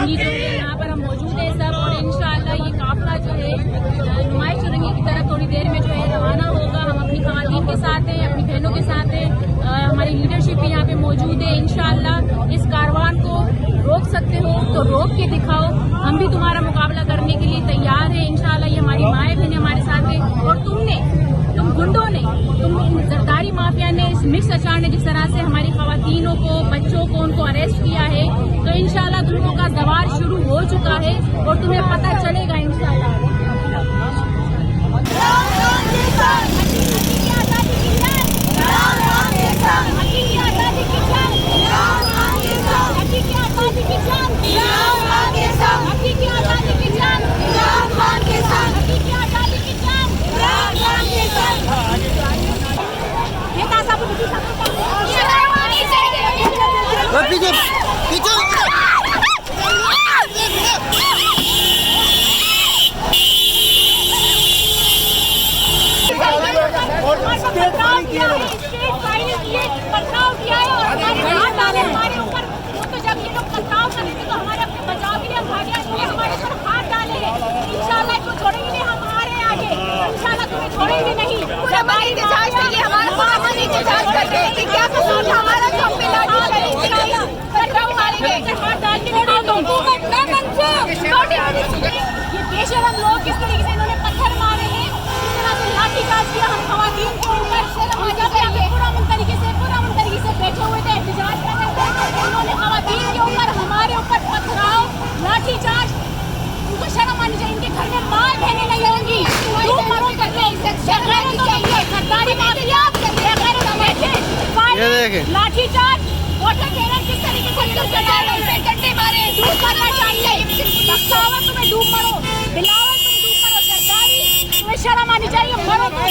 चुरंगी जो है यहाँ पर हम मौजूद है सब, और इंशाअल्लाह ये काफिला जो है नुमाइश चुरंगी की तरफ थोड़ी देर में जो है रवाना होगा। हम अपनी खवातीन के साथ हैं, अपनी बहनों के साथ हैं, हमारी लीडरशिप भी यहाँ पे मौजूद है। इंशाअल्लाह इस कारवान को रोक सकते हो तो रोक के दिखाओ, हम भी तुम्हारा मुकाबला करने के लिए तैयार है। इंशाअल्लाह ये हमारी माएँ बहनें हमारे साथ है, और तुम गुंडों ने, तुम जरदारी माफिया ने, इस मिक्स अचार ने जिस तरह से हमारी खवातीनों को, बच्चों को उनको अरेस्ट किया है, तो इंशाअल्लाह तुम लोगों का दवार शुरू हो चुका है और तुम्हें पता चलेगा इंशाअल्लाह। पथराव किया है और हमारे ऊपर, तो जब ये लोग पथराव कर रहे थे तो हमारे अपने बचाव के लिए भागे, हमारे ऊपर हाथ डाले हैं। इंशाल्लाह इसको छोड़ेंगे नहीं, हम आ रहे हैं आगे, इंशाल्लाह तुम्हें छोड़ेंगे नहीं। हमारी इंतजार से ये हमारा इंतजार कर रहे हैं कि क्या कसूर हमारा, जो मिला हाथ डाल के निकाल दो। ये बेशरम लोग किस तरीके से इन्होंने पत्थर मारे हैं, किस तरह से लाठीचार्ज किया हम खवातीन के ऊपर, पुरान तरीके से बैठे हुए थे, एहतजाज कर रहे थे, उन्होंने खवातीन के ऊपर, हमारे ऊपर पथराव, लाठीचार्ज। उनको शर्म आनी चाहिए, इनके घर में माँ बहनें नहीं होंगी, सरकारी माफिया लाठीचार्ज, वाटर कैनन किस तरीके से डंडे मारे, डूब मरना चाहिए। बख्तावर तुम्हें डूब मरो, बिलावल तुम डूब मरो, सरदारी तुम्हें शर्म आनी चाहिए, मरो तुम।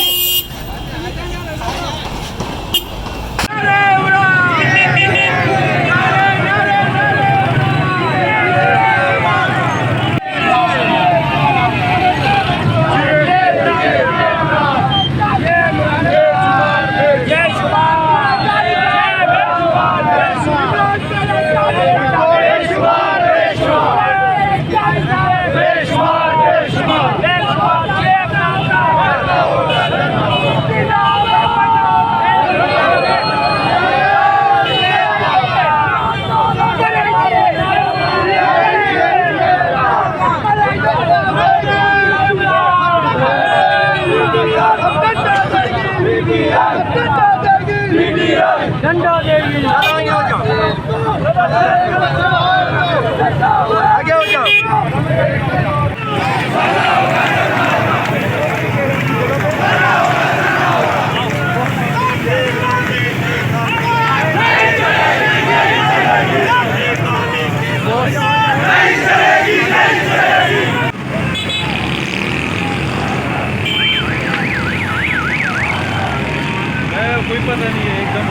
डंडा देगी, आगे हो जाओ। कोई पता नहीं है एकदम।